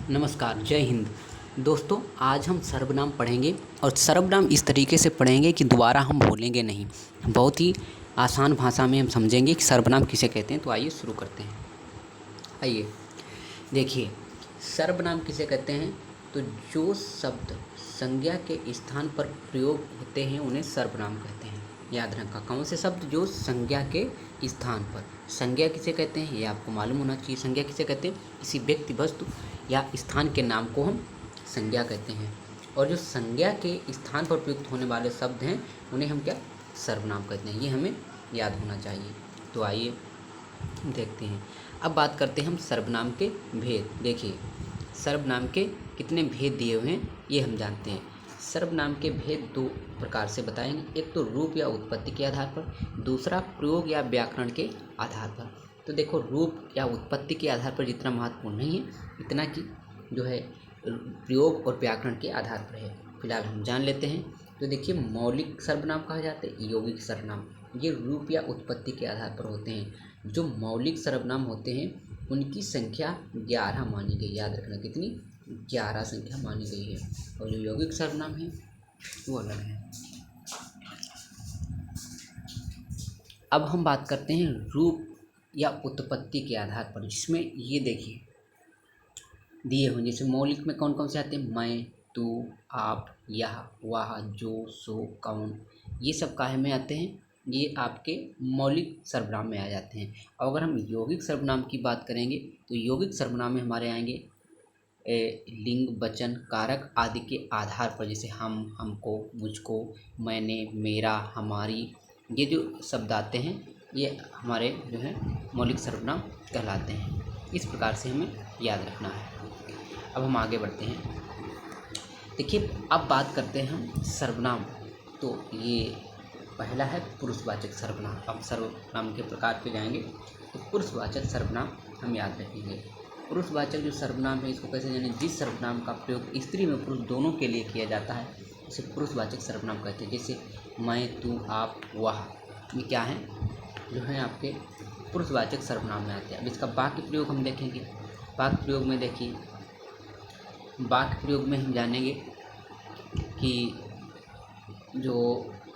नमस्कार, जय हिंद। दोस्तों, आज हम सर्वनाम पढ़ेंगे और सर्वनाम इस तरीके से पढ़ेंगे कि दोबारा हम भूलेंगे नहीं। बहुत ही आसान भाषा में हम समझेंगे कि सर्वनाम किसे कहते हैं। तो आइए शुरू करते हैं। आइए देखिए, सर्वनाम किसे कहते हैं। तो जो शब्द संज्ञा के स्थान पर प्रयोग होते हैं उन्हें सर्वनाम कहते हैं। याद रखा, कौन से शब्द जो संज्ञा के स्थान पर। संज्ञा किसे कहते हैं ये आपको मालूम होना चाहिए। संज्ञा किसे कहते हैं, किसी व्यक्ति, वस्तु या स्थान के नाम को हम संज्ञा कहते हैं। और जो संज्ञा के स्थान पर प्रयुक्त होने वाले शब्द हैं उन्हें हम क्या, सर्वनाम कहते हैं। ये हमें याद होना चाहिए। तो आइए देखते हैं। अब बात करते हैं हम सर्वनाम के भेद। देखिए, सर्वनाम के कितने भेद दिए हुए हैं ये हम जानते हैं। सर्वनाम के भेद दो प्रकार से बताएंगे। एक तो रूप या उत्पत्ति के आधार पर, दूसरा प्रयोग या व्याकरण के आधार पर। तो देखो, रूप या उत्पत्ति के आधार पर जितना महत्वपूर्ण नहीं है, इतना कि जो है प्रयोग और व्याकरण के आधार पर है। फिलहाल हम जान लेते हैं। तो देखिए, मौलिक सर्वनाम कहा जाता है, यौगिक सर्वनाम। ये रूप या उत्पत्ति के आधार पर होते हैं। जो मौलिक सर्वनाम होते हैं उनकी संख्या 11 मानी गई। याद रखना, कितनी, 11 संख्या मानी गई है। और जो यौगिक सर्वनाम है वो अलग है। अब हम बात करते हैं रूप या उत्पत्ति के आधार पर, जिसमें ये देखिए दिए हुए, जैसे मौलिक में कौन कौन से आते हैं, मैं, तू, आप, यह, वह, जो, सो, कौन। ये सब काहे में आते हैं, ये आपके मौलिक सर्वनाम में आ जाते हैं। और अगर हम यौगिक सर्वनाम की बात करेंगे तो यौगिक सर्वनाम में हमारे आएंगे लिंग, वचन, कारक आदि के आधार पर। जैसे हम, हमको, मुझको, मैंने, मेरा, हमारी। ये जो शब्द आते हैं ये हमारे जो है मौलिक सर्वनाम कहलाते हैं। इस प्रकार से हमें याद रखना है। अब हम आगे बढ़ते हैं। देखिए, अब बात करते हैं हम सर्वनाम। तो ये पहला है पुरुषवाचक सर्वनाम। अब सर्वनाम के प्रकार पे जाएंगे तो पुरुषवाचक सर्वनाम हम याद रखेंगे। पुरुषवाचक जो सर्वनाम है इसको कैसे जाने, जिस सर्वनाम का प्रयोग स्त्री में पुरुष दोनों के लिए किया जाता है उसे पुरुषवाचक सर्वनाम कहते हैं। जैसे मैं, तू, आप, वह, ये क्या है, जो है आपके पुरुषवाचक सर्वनाम में आते हैं। अब इसका वाक्य प्रयोग हम देखेंगे। वाक्य प्रयोग में देखिए, वाक्य प्रयोग में हम जानेंगे कि जो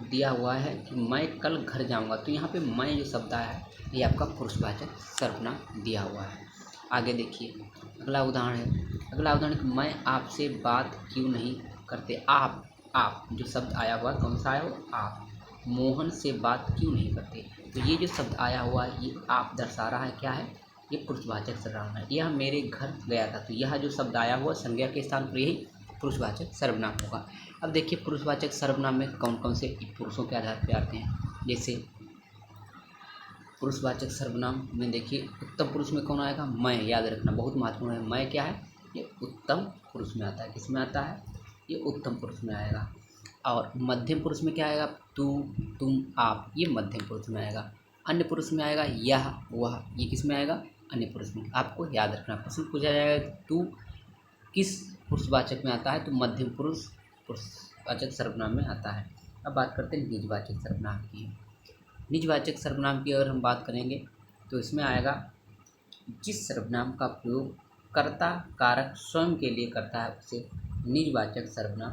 दिया हुआ है कि मैं कल घर जाऊंगा, तो यहाँ पे मैं जो शब्द आया है ये आपका पुरुषवाचक सर्वनाम दिया हुआ है। आगे देखिए, अगला उदाहरण है। अगला उदाहरण कि मैं आपसे बात क्यों नहीं करते। आप जो शब्द आया हुआ है, कौन सा आया हुआ, आप। मोहन से बात क्यों नहीं करते। तो ये जो शब्द आया हुआ है ये आप दर्शा रहा है, क्या है, ये पुरुषवाचक सर्वनाम है। यह मेरे घर गया था, तो यह जो शब्द आया हुआ संज्ञा के स्थान पर यही पुरुषवाचक सर्वनाम होगा। अब देखिए, पुरुषवाचक सर्वनाम में कौन कौन से पुरुषों के आधार पर आते हैं। जैसे पुरुषवाचक सर्वनाम में देखिए, उत्तम पुरुष में कौन आएगा, मैं। याद रखना, बहुत महत्वपूर्ण है। मैं क्या है, ये उत्तम पुरुष में आता है। किस में आता है, ये उत्तम पुरुष में आएगा। और मध्यम पुरुष में क्या आएगा, तू, तुम, आप, ये मध्यम पुरुष में आएगा। अन्य पुरुष में आएगा यह, वह, ये किस में आएगा, अन्य पुरुष में। आपको याद रखना, प्रश्न पूछा जाएगा तू किस पुरुषवाचक में आता है, तो मध्यम पुरुष पुरुषवाचक सर्वनाम में आता है। अब बात करते हैं निजवाचक सर्वनाम की। निजवाचक सर्वनाम की अगर हम बात करेंगे तो इसमें आएगा जिस सर्वनाम का प्रयोग कर्ता कारक स्वयं के लिए करता है उसे निजवाचक सर्वनाम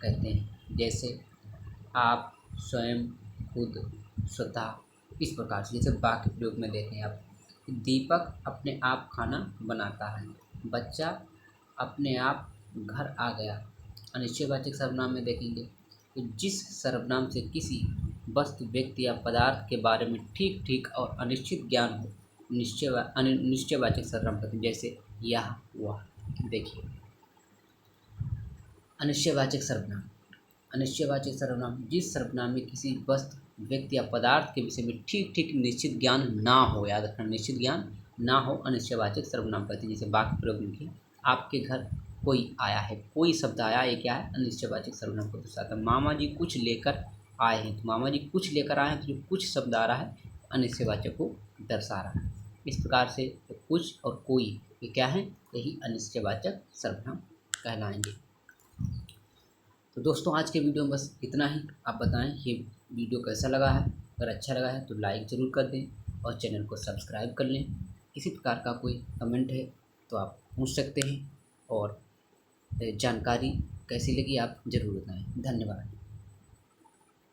कहते हैं। जैसे आप, स्वयं, खुद, स्वतः, इस प्रकार से। जैसे वाक्य प्रयोग में देखें आप, दीपक अपने आप खाना बनाता है, बच्चा अपने आप घर आ गया। अनिश्चयवाचक सर्वनाम में देखेंगे तो जिस सर्वनाम से किसी वस्तु, व्यक्ति या पदार्थ के बारे में ठीक ठीक और अनिश्चित ज्ञान हो, निश्चयवाचक सर्वनाम कहते हैं। जैसे यह, वह। देखिए, अनिश्चयवाचक सर्वनाम। अनिश्चयवाचक सर्वनाम जिस सर्वनाम में किसी वस्तु, व्यक्ति या पदार्थ के विषय में ठीक ठीक निश्चित ज्ञान ना हो। याद रखना, निश्चित ज्ञान ना हो, अनिश्चयवाचक सर्वनाम कहते हैं। जैसे वाक्य प्रयोग में आपके घर कोई आया है, कोई शब्द आया, ये क्या है, अनिश्चयवाचक सर्वनाम को दर्शाता है। मामा जी कुछ लेकर आए हैं, तो मामा जी कुछ लेकर आए हैं, तो जो कुछ शब्द आ रहा है अनिश्चयवाचक को दर्शा रहा है। इस प्रकार से तो कुछ और कोई, ये क्या है, यही अनिश्चयवाचक सर्वनाम कहलाएंगे। तो दोस्तों, आज के वीडियो में बस इतना ही। आप बताएं ये वीडियो कैसा लगा है। अगर अच्छा लगा है तो लाइक ज़रूर कर दें और चैनल को सब्सक्राइब कर लें। किसी प्रकार का कोई कमेंट है तो आप पूछ सकते हैं। और जानकारी कैसी लगी आप ज़रूर बताएं। धन्यवाद।